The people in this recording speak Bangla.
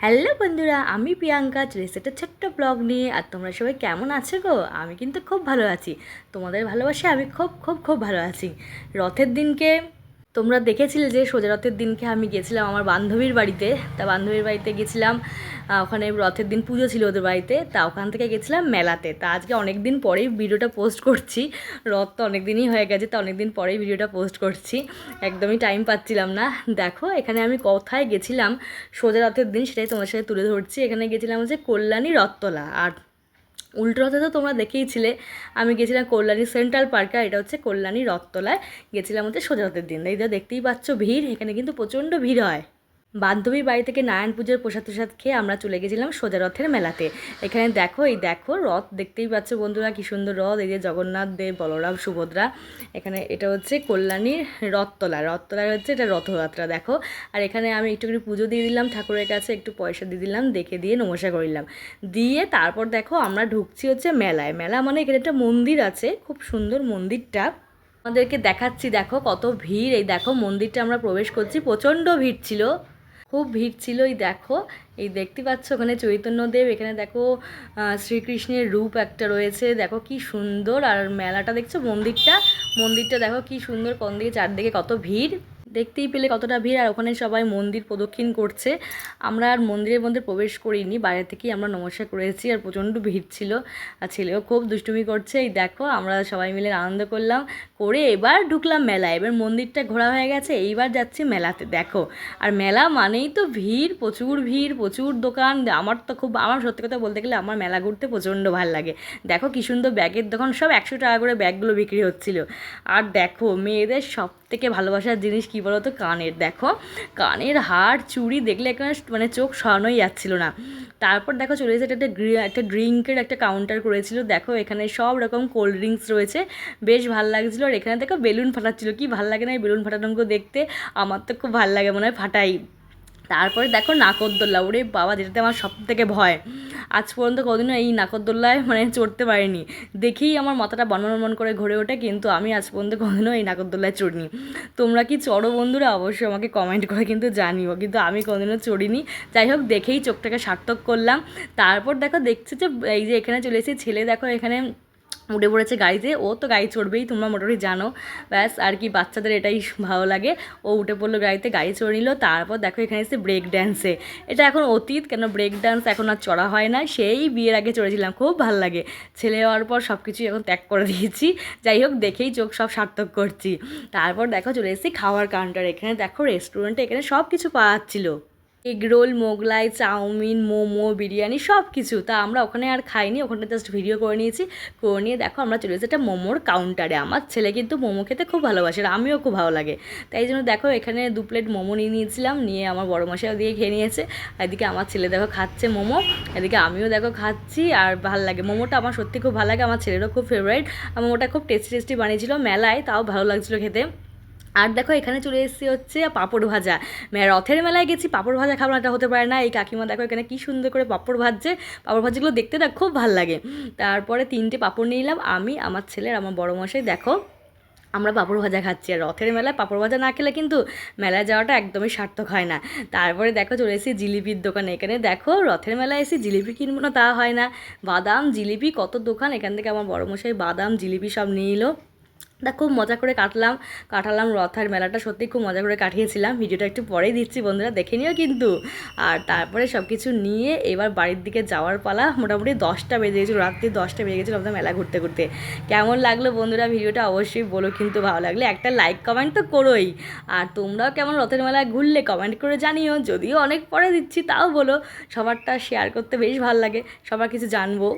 হ্যালো বন্ধুরা, আমি প্রিয়াঙ্কা চলে এসেছি একটা ছোট্ট ব্লগ নিয়ে। আর তোমরা সবাই কেমন আছো গো? আমি কিন্তু খুব ভালো আছি। তোমাদের ভালোবাসে আমি খুব খুব খুব ভালো আছি। রথের দিনকে তোমরা দেখেছিলে যে সোজা রথের দিনকে আমি গেছিলাম আমার বান্ধবীর বাড়িতে। তা বান্ধবীর বাড়িতে গেছিলাম, ওখানে রথের দিন পুজো ছিল ওদের বাড়িতে। তা ওখান থেকে গেছিলাম মেলাতে। তা আজকে অনেক দিন পরেই ভিডিওটা পোস্ট করছি। রথ তো অনেক দিনই হয়ে গেছে, তো অনেক দিন পরেই ভিডিওটা পোস্ট করছি। একদমই টাইম পাচ্ছিলাম না। দেখো এখানে আমি কোথায় গেছিলাম সোজা রথের দিন, সেটাই তোমার সাথে তুলে ধরছি। এখানে গেছিলাম হচ্ছে কল্যাণী রথতলা। আর উল্টো রথে তো তোমরা দেখেইছিলে, আমি গেছিলাম কল্যাণী সেন্ট্রাল পার্কে। আর এটা হচ্ছে কল্যাণী রথতলায় গেছিলাম হচ্ছে সোজা রথের দিন। এই যা দেখতেই পাচ্ছ ভিড়, এখানে কিন্তু প্রচণ্ড ভিড় হয়। বান্ধবীর বাড়ি থেকে নারায়ণ পুজোর প্রসাদ টসাদ খেয়ে আমরা চলে গেছিলাম সোজা রথের মেলাতে। এখানে দেখো, এই দেখো রথ দেখতেই পাচ্ছ বন্ধুরা, কী সুন্দর রথ। এই যে জগন্নাথ দেব, বলরাম, সুভদ্রা। এখানে এটা হচ্ছে কল্যাণীর রথতলায় হচ্ছে এটা রথযাত্রা দেখো। আর এখানে আমি একটু পুজো দিয়ে দিলাম ঠাকুরের কাছে, একটু পয়সা দিয়ে দিলাম, দেখে দিয়ে নমস্কার করিলাম। দিয়ে তারপর দেখো আমরা ঢুকছি হচ্ছে মেলায়। মেলা মানে এখানে একটা মন্দির আছে, খুব সুন্দর মন্দিরটা আমাদেরকে দেখাচ্ছি। দেখো কত ভিড়, এই দেখো মন্দিরটা আমরা প্রবেশ করছি, প্রচণ্ড ভিড় ছিল, খুব ভিড় ছিল। এই দেখো, এই দেখতে পাচ্ছ ওখানে চৈতন্যদেব, এখানে দেখো শ্রীকৃষ্ণের রূপ একটা রয়েছে, দেখো কি সুন্দর। আর মেলাটা দেখছো, মন্দিরটা দেখো কি সুন্দর, কোন দিকে চারদিকে কত ভিড়, দেখতেই পেলে কতটা ভিড়। আর ওখানে সবাই মন্দির প্রদক্ষিণ করছে। আমরা আর মন্দিরের মধ্যে প্রবেশ করিনি, বাইরে থেকেই আমরা নমস্কার করেছি। আর প্রচণ্ড ভিড় ছিল, আর ছেলেও খুব দুষ্টুমি করছে। এই দেখো আমরা সবাই মিলে আনন্দ করলাম, করে এবার ঢুকলাম মেলায়। এবার মন্দিরটা ঘোরা হয়ে গেছে, এইবার যাচ্ছি মেলাতে। দেখো, আর মেলা মানেই তো ভিড়, প্রচুর দোকান। আমার সত্যি কথা বলতে গেলে আমার মেলা ঘুরতে প্রচণ্ড ভালো লাগে। দেখো কি সুন্দর ব্যাগের দোকান, সব 100 টাকা করে ব্যাগগুলো বিক্রি হচ্ছিল। আর দেখো মেয়েদের সব থেকে ভালোবাসার জিনিস কী বলো তো, কানের। দেখো কানের হার, চুড়ি দেখলে এখানে মানে চোখ সরানোই যাচ্ছিল না। তারপর দেখো চলে এসেছে একটা ড্রিঙ্কের একটা কাউন্টার করেছিল। দেখো এখানে সব রকম কোল্ড ড্রিঙ্কস রয়েছে, বেশ ভালো লাগছিলো। আর এখানে দেখো বেলুন ফাটাচ্ছিলো, কি ভালো লাগে না এই বেলুন ফাটানোগুলো দেখতে, আমার তো খুব ভালো লাগে, মনে হয় ফাটাই। তারপরে দেখো নাগরদোল্লা, ওরে বাবা, যেটাতে আমার সব থেকে ভয়। আজ পর্যন্ত কোনোদিনও এই নাগরদোল্লায় মানে চড়তে পারিনি, দেখেই আমার মাথাটা বনবন করে ঘুরে ওঠে, কিন্তু আমি আজ পর্যন্ত কোনোদিনও এই নাগরদোল্লায় চড়িনি। তোমরা কি চড়ো বন্ধুরা? অবশ্যই আমাকে কমেন্ট করে কিন্তু জানিও, কিন্তু আমি কোনোদিনও চড়িনি। যাই হোক, দেখেই চোখটাকে সার্থক করলাম। তারপর দেখো দেখছি যে এই যে এখানে চলে এসেছি, ছেলে দেখো এখানে উঠে পড়েছে গাড়িতে। ও তো গাড়ি চড়বেই, তোমরা মোটামুটি জানো। ব্যাস, আর কি বাচ্চাদের এটাই ভালো লাগে। ও উঠে পড়লো গাড়িতে, গাড়ি চড়ে নিল। তারপর দেখো এখানে এসে ব্রেক ড্যান্সে, এটা এখন অতীত, কেন ব্রেক ড্যান্স এখন আর চড়া হয় না, সেই বিয়ের আগে চড়েছিলাম, খুব ভালো লাগে। ছেলে হওয়ার পর সব কিছুই এখন ত্যাগ করে দিয়েছি। যাই হোক, দেখেই চোখ সব সার্থক করছি। তারপর দেখো চলে এসেছি খাওয়ার কাউন্টার। এখানে দেখো রেস্টুরেন্টে এখানে সব কিছু পাওয়া যাচ্ছিলো, egg roll, Mughlai, chow mein, momo, biryani, সব কিছু। তা আমরা ওখানে আর খাইনি, ওখানে জাস্ট ভিডিও করে নিয়েছি। করে নিয়ে দেখো আমরা চলে এসেছি একটা মোমোর কাউন্টারে। আমার ছেলে কিন্তু মোমো খেতে খুব ভালোবাসে, আর আমিও খুব ভালো লাগে। তাই জন্য দেখো এখানে 2 প্লেট মোমো নিয়ে নিয়েছিলাম, নিয়ে আমার বড় মশাই দিয়ে খেয়ে নিয়েছে। এদিকে আমার ছেলে দেখো খাচ্ছে মোমো, এদিকে আমিও দেখো খাচ্ছি। আর ভালো লাগে মোমোটা, আমার সত্যি খুব ভালো লাগে, আমার ছেলেরও খুব ফেভারিট। আর মোমোটা খুব টেস্টি বানিয়েছিল মেলায়, তাও ভালো লাগছিলো খেতে। আর দেখো এখানে চলে এসেছি হচ্ছে পাঁপড় ভাজা। রথের মেলায় গেছি, পাঁপড় ভাজা খাবো না, এটা হতে পারে না। এই কাকিমা দেখো এখানে কি সুন্দর করে পাঁপড় ভাজছে, পাঁপড় ভাজিগুলো দেখতে দেখ খুব ভালো লাগে। তারপরে 3টে পাঁপড় নিয়ে নিলাম, আমি, আমার ছেলে আর আমার বড় মশাই। দেখো আমরা পাঁপড় ভাজা খাচ্ছি। আর রথের মেলায় পাঁপড় ভাজা না খেলে কিন্তু মেলায় যাওয়াটা একদমই সার্থক হয় না। তারপরে দেখো চলে এসেছি জিলিপির দোকানে। এখানে দেখো রথের মেলায় এসে জিলিপি কিনবো না তা হয় না, বাদাম জিলিপি কত দোকান। এখান থেকে আমার বড় মশাই বাদাম জিলিপি সব নিয়ে এলো। খুব মজা করে কাটালাম রথের মেলাটা, সত্যি খুব মজা করে কাটিয়েছিলাম। ভিডিওটা একটু পরেই দিচ্ছি, বন্ধুরা দেখে নিও কিন্তু। আর তারপরে সব কিছু নিয়ে এবার বাড়ির দিকে যাওয়ার পালা। মোটামুটি 10টা বেজে গেছিলো, রাত্রি 10টা বেজে গেছিলো আমাদের মেলা ঘুরতে ঘুরতে। কেমন লাগলো বন্ধুরা ভিডিওটা অবশ্যই বলো, কিন্তু ভালো লাগলে একটা লাইক কমেন্ট তো করোই। আর তোমরাও কেমন রথের মেলায় ঘুরলে কমেন্ট করে জানিও, যদিও অনেক পরে দিচ্ছি তাও বলো, সবারটা শেয়ার করতে বেশ ভালো লাগে, সবার কিছু জানবো।